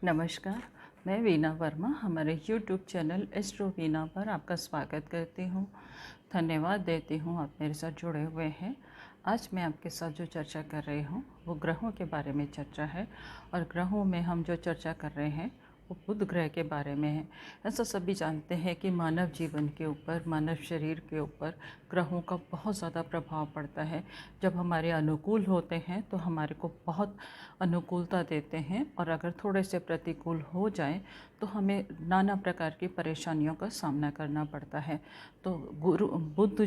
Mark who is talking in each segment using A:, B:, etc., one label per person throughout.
A: नमस्कार, मैं वीना वर्मा हमारे यूट्यूब चैनल एस्ट्रो वीना पर आपका स्वागत करती हूँ। धन्यवाद देती हूँ आप मेरे साथ जुड़े हुए हैं। आज मैं आपके साथ जो चर्चा कर रही हूँ वो ग्रहों के बारे में चर्चा है और ग्रहों में हम जो चर्चा कर रहे हैं वो बुध ग्रह के बारे में है। ऐसा सभी जानते हैं कि मानव जीवन के ऊपर, मानव शरीर के ऊपर ग्रहों का बहुत ज़्यादा प्रभाव पड़ता है। जब हमारे अनुकूल होते हैं तो हमारे को बहुत अनुकूलता देते हैं और अगर थोड़े से प्रतिकूल हो जाएं तो हमें नाना प्रकार की परेशानियों का सामना करना पड़ता है। तो बुध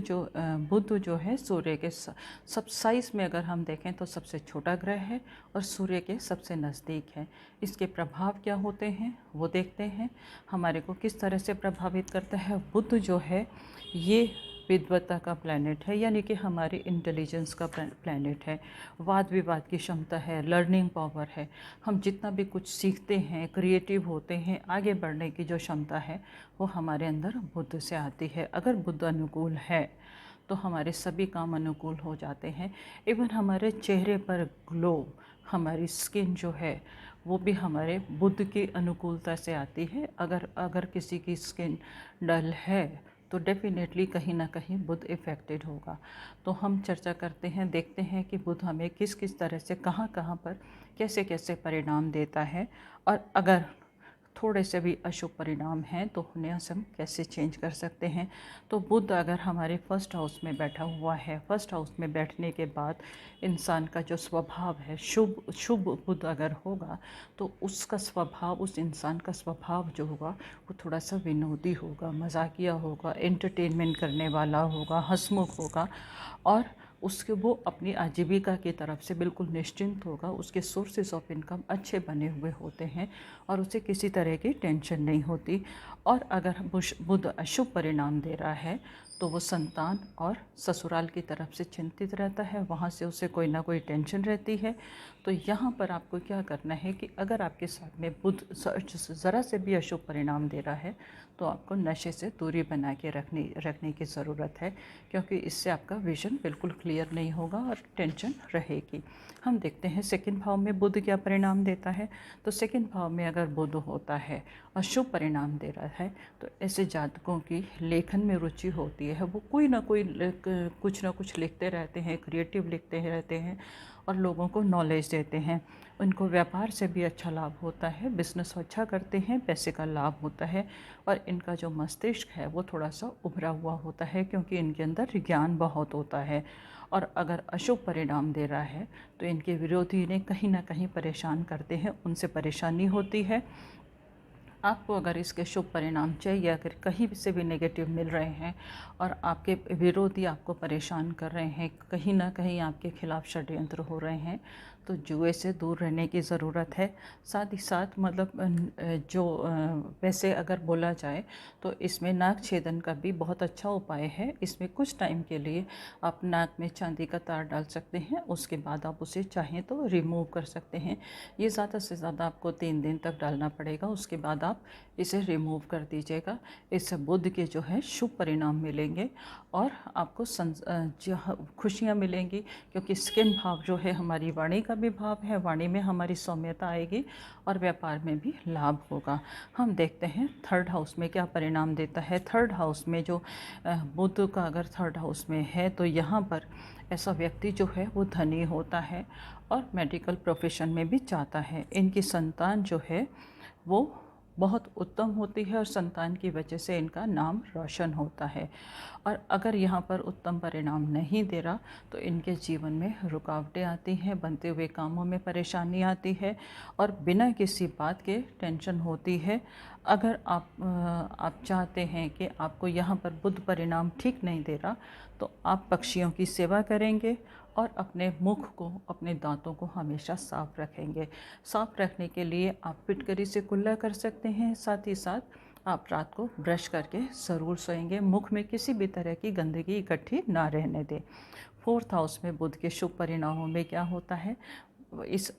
A: जो है सूर्य के सब साइज़ में अगर हम देखें तो सबसे छोटा ग्रह है और सूर्य के सबसे नज़दीक है। इसके प्रभाव क्या होते हैं वो देखते हैं। हमारे को किस तरह से प्रभावित करता है। बुध जो है ये विद्वता का प्लैनेट है, यानी कि हमारी इंटेलिजेंस का प्लैनेट है। वाद विवाद की क्षमता है, लर्निंग पावर है। हम जितना भी कुछ सीखते हैं, क्रिएटिव होते हैं, आगे बढ़ने की जो क्षमता है वो हमारे अंदर बुध से आती है। अगर बुध अनुकूल है तो हमारे सभी काम अनुकूल हो जाते हैं। इवन हमारे चेहरे पर ग्लो, हमारी स्किन जो है वो भी हमारे बुध की अनुकूलता से आती है। अगर अगर किसी की स्किन डल है तो डेफिनेटली कहीं ना कहीं बुध इफ़ेक्टेड होगा। तो हम चर्चा करते हैं, देखते हैं कि बुध हमें किस किस तरह से कहाँ कहाँ पर कैसे कैसे परिणाम देता है और अगर थोड़े से भी अशुभ परिणाम हैं तो उन्हें हम कैसे चेंज कर सकते हैं। तो बुध अगर हमारे फर्स्ट हाउस में बैठा हुआ है, फर्स्ट हाउस में बैठने के बाद इंसान का जो स्वभाव है, शुभ शुभ बुध अगर होगा तो उसका स्वभाव, उस इंसान का स्वभाव जो होगा वो थोड़ा सा विनोदी होगा, मजाकिया होगा, एंटरटेनमेंट करने वाला होगा, हंसमुख होगा और उसके वो अपनी आजीविका की तरफ से बिल्कुल निश्चिंत होगा। उसके सोर्सेज ऑफ इनकम अच्छे बने हुए होते हैं और उसे किसी तरह की टेंशन नहीं होती। और अगर बुध अशुभ परिणाम दे रहा है तो वो संतान और ससुराल की तरफ से चिंतित रहता है, वहाँ से उसे कोई ना कोई टेंशन रहती है। तो यहाँ पर आपको क्या करना है कि अगर आपके साथ में बुध ज़रा से भी अशुभ परिणाम दे रहा है तो आपको नशे से दूरी बना के रखने की ज़रूरत है, क्योंकि इससे आपका विज़न बिल्कुल क्लियर नहीं होगा और टेंशन रहेगी। हम देखते हैं सेकंड भाव में बुध क्या परिणाम देता है। तो सेकंड भाव में अगर बुध होता है और शुभ परिणाम दे रहा है तो ऐसे जातकों की लेखन में रुचि होती है। वो कोई ना कोई कुछ ना कुछ लिखते रहते हैं, क्रिएटिव लिखते रहते हैं और लोगों को नॉलेज देते हैं। उनको व्यापार से भी अच्छा लाभ होता है, बिजनेस अच्छा करते हैं, पैसे का लाभ होता है और इनका जो मस्तिष्क है वो थोड़ा सा उभरा हुआ होता है, क्योंकि इनके अंदर ज्ञान बहुत होता है। और अगर अशुभ परिणाम दे रहा है तो इनके विरोधी इन्हें कहीं ना कहीं परेशान करते हैं, उनसे परेशानी होती है। आपको अगर इसके शुभ परिणाम चाहिए, अगर कहीं से भी नेगेटिव मिल रहे हैं और आपके विरोधी आपको परेशान कर रहे हैं, कहीं ना कहीं आपके खिलाफ षड्यंत्र हो रहे हैं, तो जुए से दूर रहने की ज़रूरत है। साथ ही साथ मतलब जो वैसे अगर बोला जाए तो इसमें नाक छेदन का भी बहुत अच्छा उपाय है। इसमें कुछ टाइम के लिए आप नाक में चांदी का तार डाल सकते हैं, उसके बाद आप उसे चाहें तो रिमूव कर सकते हैं। ये ज़्यादा से ज़्यादा आपको 3 दिन तक डालना पड़ेगा, उसके बाद आप इसे रिमूव कर दीजिएगा। इससे बुध के जो है शुभ परिणाम मिलेंगे और आपको खुशियाँ मिलेंगी, क्योंकि सेकंड भाव जो है हमारी वाणी का भी भाव है। वाणी में हमारी सौम्यता आएगी और व्यापार में भी लाभ होगा। हम देखते हैं थर्ड हाउस में क्या परिणाम देता है। थर्ड हाउस में जो बुध का अगर थर्ड हाउस में है तो यहाँ पर ऐसा व्यक्ति जो है वो धनी होता है और मेडिकल प्रोफेशन में भी जाता है। इनकी संतान जो है वो बहुत उत्तम होती है और संतान की वजह से इनका नाम रोशन होता है। और अगर यहाँ पर उत्तम परिणाम नहीं दे रहा तो इनके जीवन में रुकावटें आती हैं, बनते हुए कामों में परेशानी आती है और बिना किसी बात के टेंशन होती है। अगर आप चाहते हैं कि आपको यहाँ पर बुध परिणाम ठीक नहीं दे रहा तो आप पक्षियों की सेवा करेंगे और अपने मुख को, अपने दांतों को हमेशा साफ रखेंगे। साफ रखने के लिए आप फिटकरी से कुल्ला कर सकते हैं। साथ ही साथ आप रात को ब्रश करके ज़रूर सोएंगे। मुख में किसी भी तरह की गंदगी इकट्ठी ना रहने दें। फोर्थ हाउस में बुध के शुभ परिणामों में क्या होता है,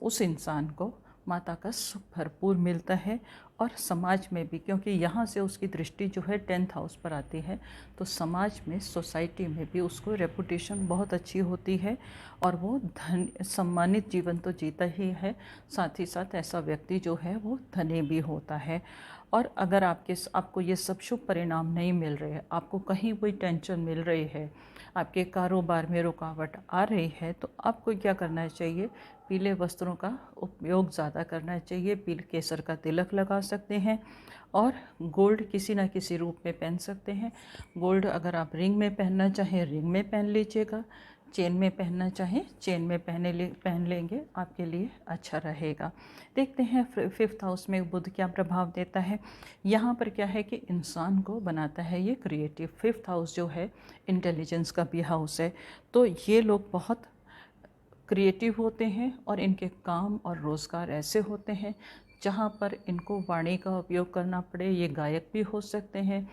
A: उस इंसान को माता का सुख भरपूर मिलता है। और समाज में भी, क्योंकि यहाँ से उसकी दृष्टि जो है 10th हाउस पर आती है, तो समाज में, सोसाइटी में भी उसको रेपुटेशन बहुत अच्छी होती है और वो धन सम्मानित जीवन तो जीता ही है, साथ ही साथ ऐसा व्यक्ति जो है वो धनी भी होता है। और अगर आपको ये सब शुभ परिणाम नहीं मिल रहे हैं, आपको कहीं कोई टेंशन मिल रही है, आपके कारोबार में रुकावट आ रही है, तो आपको क्या करना चाहिए? पीले वस्त्रों का उपयोग ज़्यादा करना चाहिए। पीले केसर का तिलक लगा सकते हैं और गोल्ड किसी ना किसी रूप में पहन सकते हैं। गोल्ड अगर आप रिंग में पहनना चाहें रिंग में पहन लीजिएगा, चेन में पहनना चाहें चेन में पहन लेंगे, आपके लिए अच्छा रहेगा। देखते हैं 5th हाउस में बुध क्या प्रभाव देता है। यहाँ पर क्या है कि इंसान को बनाता है ये क्रिएटिव। 5th हाउस जो है इंटेलिजेंस का भी हाउस है, तो ये लोग बहुत क्रिएटिव होते हैं और इनके काम और रोज़गार ऐसे होते हैं जहाँ पर इनको वाणी का उपयोग करना पड़े। ये गायक भी हो सकते हैं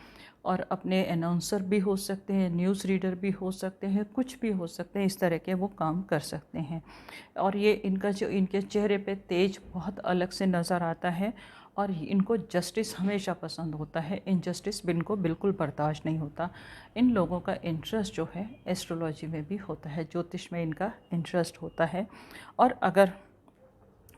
A: और अपने अनाउंसर भी हो सकते हैं, न्यूज़ रीडर भी हो सकते हैं, कुछ भी हो सकते हैं, इस तरह के वो काम कर सकते हैं। और ये इनके चेहरे पे तेज बहुत अलग से नज़र आता है और इनको जस्टिस हमेशा पसंद होता है, इनजस्टिस इनको बिल्कुल बर्दाश्त नहीं होता। इन लोगों का इंटरेस्ट जो है एस्ट्रोलॉजी में भी होता है, ज्योतिष में इनका इंटरेस्ट होता है। और अगर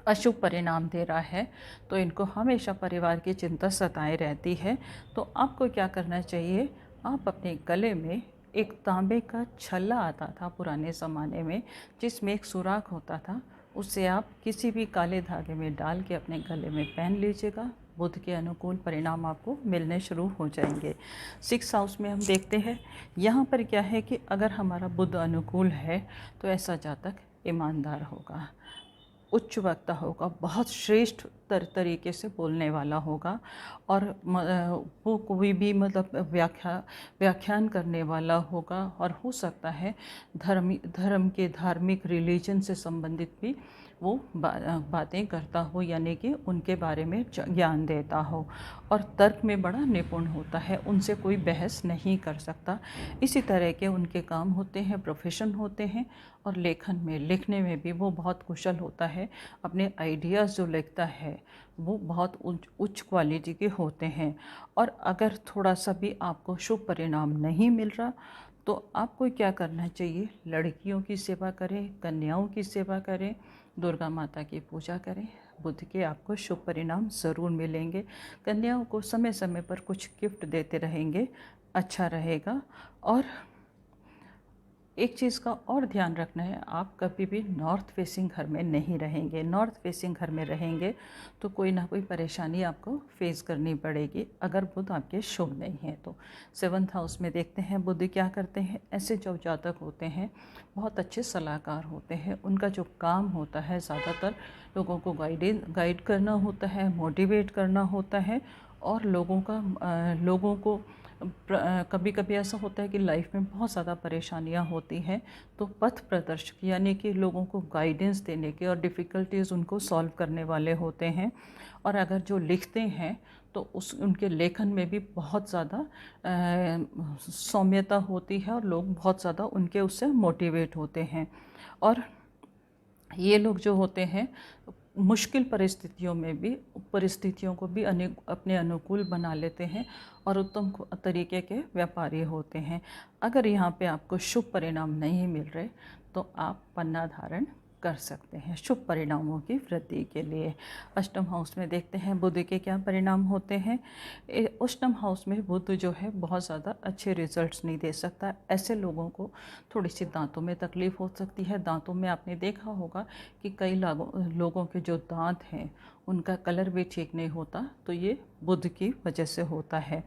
A: अशुभ परिणाम दे रहा है तो इनको हमेशा परिवार की चिंता सताए रहती है। तो आपको क्या करना चाहिए? आप अपने गले में एक तांबे का छल्ला आता था पुराने ज़माने में, जिसमें एक सुराख होता था, उसे आप किसी भी काले धागे में डाल के अपने गले में पहन लीजिएगा। बुध के अनुकूल परिणाम आपको मिलने शुरू हो जाएंगे। 6th हाउस में हम देखते हैं, यहाँ पर क्या है कि अगर हमारा बुध अनुकूल है तो ऐसा जातक ईमानदार होगा, उच्च वक्ता होगा, बहुत श्रेष्ठ तरीके से बोलने वाला होगा और वो कोई भी मतलब व्याख्यान करने वाला होगा और हो सकता है धर्म के धार्मिक रिलीजन से संबंधित भी वो बातें करता हो, यानी कि उनके बारे में ज्ञान देता हो। और तर्क में बड़ा निपुण होता है, उनसे कोई बहस नहीं कर सकता। इसी तरह के उनके काम होते हैं, प्रोफेशन होते हैं। और लिखने में भी वो बहुत कुशल होता है। अपने आइडियाज़ जो लिखता है वो बहुत उच्च क्वालिटी के होते हैं। और अगर थोड़ा सा भी आपको शुभ परिणाम नहीं मिल रहा तो आपको क्या करना चाहिए? लड़कियों की सेवा करें, कन्याओं की सेवा करें, दुर्गा माता की पूजा करें। बुध के आपको शुभ परिणाम ज़रूर मिलेंगे। कन्याओं को समय समय पर कुछ गिफ्ट देते रहेंगे, अच्छा रहेगा। और एक चीज़ का और ध्यान रखना है, आप कभी भी नॉर्थ फेसिंग घर में नहीं रहेंगे। नॉर्थ फेसिंग घर में रहेंगे तो कोई ना कोई परेशानी आपको फेस करनी पड़ेगी, अगर बुध आपके शुभ नहीं है तो। 7th हाउस में देखते हैं बुध क्या करते हैं। ऐसे जो जातक होते हैं बहुत अच्छे सलाहकार होते हैं। उनका जो काम होता है ज़्यादातर लोगों को गाइड करना होता है, मोटिवेट करना होता है। और लोगों को कभी कभी ऐसा होता है कि लाइफ में बहुत ज़्यादा परेशानियां होती हैं, तो पथ प्रदर्शक यानी कि लोगों को गाइडेंस देने के और डिफ़िकल्टीज़ उनको सॉल्व करने वाले होते हैं। और अगर जो लिखते हैं तो उनके लेखन में भी बहुत ज़्यादा सौम्यता होती है और लोग बहुत ज़्यादा उनके उससे मोटिवेट होते हैं। और ये लोग जो होते हैं मुश्किल परिस्थितियों को भी अपने अनुकूल बना लेते हैं और उत्तम तरीके के व्यापारी होते हैं। अगर यहाँ पे आपको शुभ परिणाम नहीं मिल रहे तो आप पन्ना धारण कर सकते हैं शुभ परिणामों की वृद्धि के लिए। अष्टम हाउस में देखते हैं बुध के क्या परिणाम होते हैं। अष्टम हाउस में बुध जो है बहुत ज़्यादा अच्छे रिजल्ट्स नहीं दे सकता। ऐसे लोगों को थोड़ी सी दांतों में तकलीफ़ हो सकती है। दांतों में आपने देखा होगा कि कई लोगों के जो दांत हैं उनका कलर भी ठीक नहीं होता, तो ये बुध की वजह से होता है।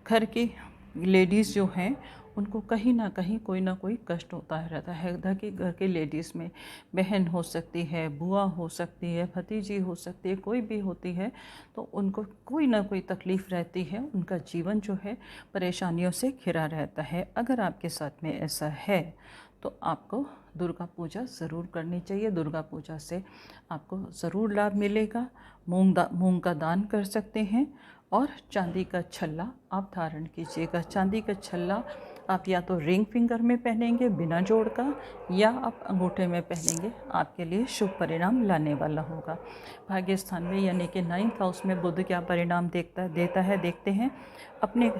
A: घर की लेडीज़ जो हैं उनको कहीं ना कहीं कोई ना कोई कष्ट होता रहता है। घर की लेडीज़ में बहन हो सकती है, बुआ हो सकती है, भतीजी हो सकती है, कोई भी होती है, तो उनको कोई ना कोई तकलीफ़ रहती है। उनका जीवन जो है परेशानियों से घिरा रहता है। अगर आपके साथ में ऐसा है तो आपको दुर्गा पूजा ज़रूर करनी चाहिए। दुर्गा पूजा से आपको ज़रूर लाभ मिलेगा। मूंग का दान कर सकते हैं और चांदी का छल्ला आप धारण कीजिएगा। चांदी का छल्ला आप या तो रिंग फिंगर में पहनेंगे बिना जोड़ का, या आप अंगूठे में पहनेंगे, आपके लिए शुभ परिणाम लाने वाला होगा। भाग्य स्थान में यानी कि 9th हाउस में बुध क्या परिणाम देता है देखते हैं। अपने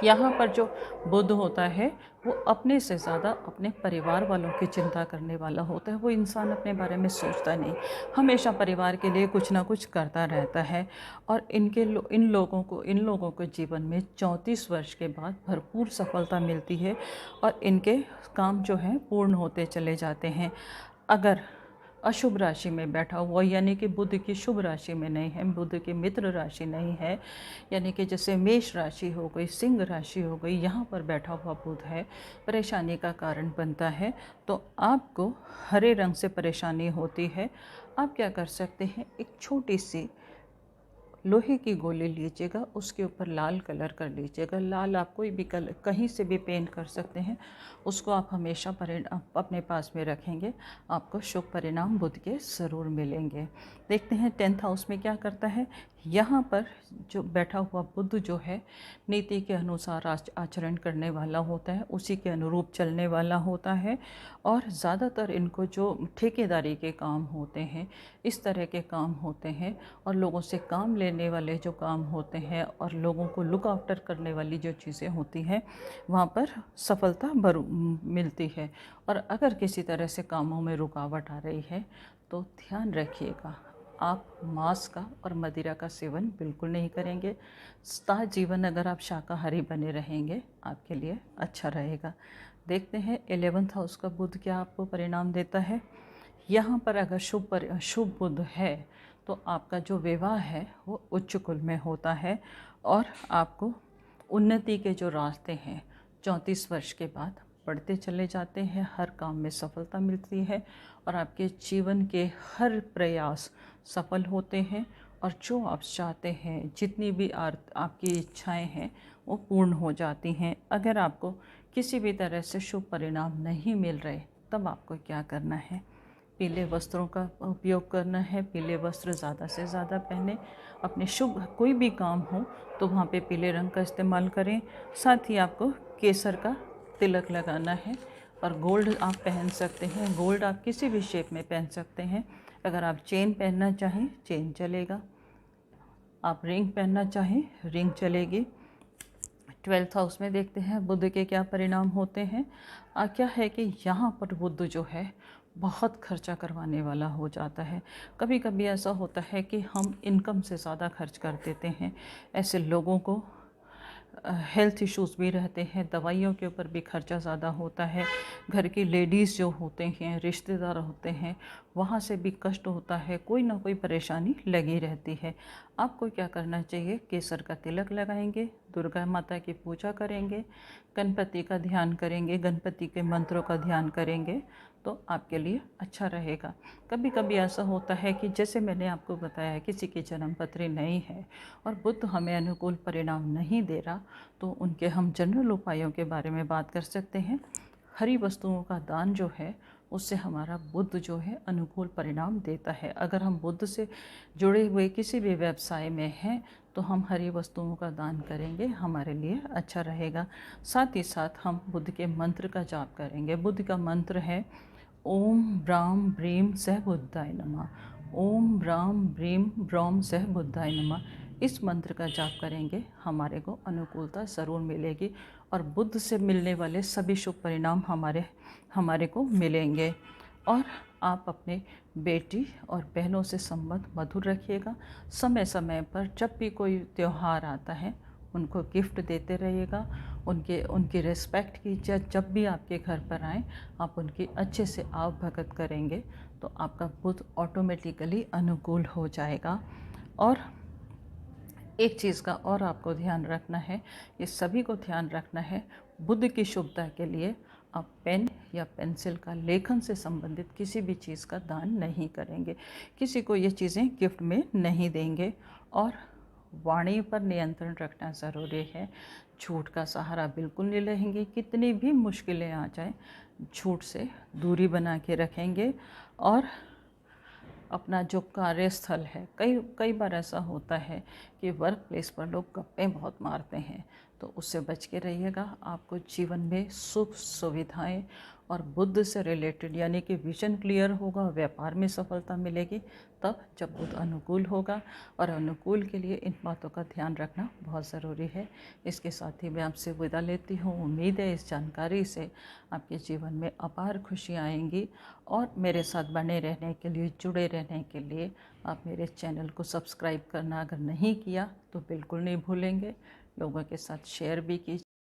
A: यहाँ पर जो बुध होता है वो अपने से ज़्यादा अपने परिवार वालों की चिंता करने वाला होता है। वो इंसान अपने बारे में सोचता नहीं, हमेशा परिवार के लिए कुछ ना कुछ करता रहता है। और इन लोगों को जीवन में 34 वर्ष के बाद भरपूर सफलता मिलती है और इनके काम जो हैं पूर्ण होते चले जाते हैं। अगर अशुभ राशि में बैठा हुआ यानी कि बुध की शुभ राशि में नहीं है, बुध की मित्र राशि नहीं है, यानी कि जैसे मेष राशि हो गई, सिंह राशि हो गई, यहाँ पर बैठा हुआ बुध है, परेशानी का कारण बनता है। तो आपको हरे रंग से परेशानी होती है। आप क्या कर सकते हैं, एक छोटी सी लोहे की गोली लीजिएगा, उसके ऊपर लाल कलर कर लीजिएगा। लाल आप कोई भी कलर कहीं से भी पेंट कर सकते हैं, उसको आप हमेशा अपने पास में रखेंगे, आपको शुभ परिणाम बुध के ज़रूर मिलेंगे। देखते हैं 10th हाउस में क्या करता है। यहाँ पर जो बैठा हुआ बुध जो है नीति के अनुसार आचरण करने वाला होता है, उसी के अनुरूप चलने वाला होता है। और ज़्यादातर इनको जो ठेकेदारी के काम होते हैं, इस तरह के काम होते हैं, और लोगों से काम लेने वाले जो काम होते हैं और लोगों को लुक आफ्टर करने वाली जो चीज़ें होती हैं, वहाँ पर सफलता मिलती है। और अगर किसी तरह से कामों में रुकावट आ रही है तो ध्यान रखिएगा, आप मांस का और मदिरा का सेवन बिल्कुल नहीं करेंगे। सदा जीवन अगर आप शाकाहारी बने रहेंगे आपके लिए अच्छा रहेगा। देखते हैं 11th हाउस का बुध क्या आपको परिणाम देता है। यहाँ पर अगर शुभ बुध है तो आपका जो विवाह है वो उच्च कुल में होता है, और आपको उन्नति के जो रास्ते हैं 34 वर्ष के बाद बढ़ते चले जाते हैं। हर काम में सफलता मिलती है और आपके जीवन के हर प्रयास सफल होते हैं, और जो आप चाहते हैं, जितनी भी आपकी इच्छाएं हैं वो पूर्ण हो जाती हैं। अगर आपको किसी भी तरह से शुभ परिणाम नहीं मिल रहे, तब आपको क्या करना है, पीले वस्त्रों का उपयोग करना है। पीले वस्त्र ज़्यादा से ज़्यादा पहने। अपने शुभ कोई भी काम हो तो वहाँ पे पीले रंग का इस्तेमाल करें। साथ ही आपको केसर का तिलक लगाना है, और गोल्ड आप पहन सकते हैं। गोल्ड आप किसी भी शेप में पहन सकते हैं। अगर आप चेन पहनना चाहें चेन चलेगा, आप रिंग पहनना चाहें रिंग चलेगी। 12th हाउस में देखते हैं बुध के क्या परिणाम होते हैं। क्या है कि यहाँ पर बुध जो है बहुत खर्चा करवाने वाला हो जाता है। कभी कभी ऐसा होता है कि हम इनकम से ज़्यादा खर्च कर देते हैं। ऐसे लोगों को हेल्थ इश्यूज़ भी रहते हैं, दवाइयों के ऊपर भी खर्चा ज़्यादा होता है। घर की लेडीज़ जो होते हैं, रिश्तेदार होते हैं, वहाँ से भी कष्ट होता है, कोई ना कोई परेशानी लगी रहती है। आपको क्या करना चाहिए, केसर का तिलक लगाएंगे, दुर्गा माता की पूजा करेंगे, गणपति का ध्यान करेंगे, गणपति के मंत्रों का ध्यान करेंगे तो आपके लिए अच्छा रहेगा। कभी कभी ऐसा होता है कि जैसे मैंने आपको बताया किसी की जन्म पत्री नहीं है और बुध हमें अनुकूल परिणाम नहीं दे रहा, तो उनके हम जनरल उपायों के बारे में बात कर सकते हैं। हरी वस्तुओं का दान जो है उससे हमारा बुध जो है अनुकूल परिणाम देता है। अगर हम बुध से जुड़े हुए किसी भी व्यवसाय में हैं तो हम हरी वस्तुओं का दान करेंगे, हमारे लिए अच्छा रहेगा। साथ ही साथ हम बुध के मंत्र का जाप करेंगे। बुध का मंत्र है ओम ब्राम ब्रीम सह बुद्धाय नमः। ओम ब्राम ब्रीम ब्रॉम सह बुद्धाय नमः। इस मंत्र का जाप करेंगे, हमारे को अनुकूलता ज़रूर मिलेगी और बुध से मिलने वाले सभी शुभ परिणाम हमारे को मिलेंगे। और आप अपने बेटी और बहनों से संबंध मधुर रखिएगा। समय समय पर जब भी कोई त्यौहार आता है उनको गिफ्ट देते रहिएगा, उनकी रिस्पेक्ट कीजिए। जब भी आपके घर पर आएँ आप उनकी अच्छे से आव भगत करेंगे तो आपका बुध ऑटोमेटिकली अनुकूल हो जाएगा। और एक चीज़ का और आपको ध्यान रखना है, ये सभी को ध्यान रखना है, बुध की शुभता के लिए आप पेन या पेंसिल का लेखन से संबंधित किसी भी चीज़ का दान नहीं करेंगे, किसी को ये चीज़ें गिफ्ट में नहीं देंगे। और वाणी पर नियंत्रण रखना ज़रूरी है। झूठ का सहारा बिल्कुल नहीं लेंगे, कितनी भी मुश्किलें आ जाएं झूठ से दूरी बना के रखेंगे। और अपना जो कार्यस्थल है, कई बार ऐसा होता है कि वर्क प्लेस पर लोग गप्पे बहुत मारते हैं, तो उससे बच के रहिएगा। आपको जीवन में सुख सुविधाएं और बुद्ध से रिलेटेड यानी कि विजन क्लियर होगा, व्यापार में सफलता मिलेगी तब जब बुद्ध अनुकूल होगा, और अनुकूल के लिए इन बातों का ध्यान रखना बहुत ज़रूरी है। इसके साथ ही मैं आपसे विदा लेती हूँ। उम्मीद है इस जानकारी से आपके जीवन में अपार खुशियाँ आएंगी, और मेरे साथ बने रहने के लिए, जुड़े रहने के लिए आप मेरे चैनल को सब्सक्राइब करना अगर नहीं किया तो बिल्कुल नहीं भूलेंगे। लोगों के साथ शेयर भी कीजिए।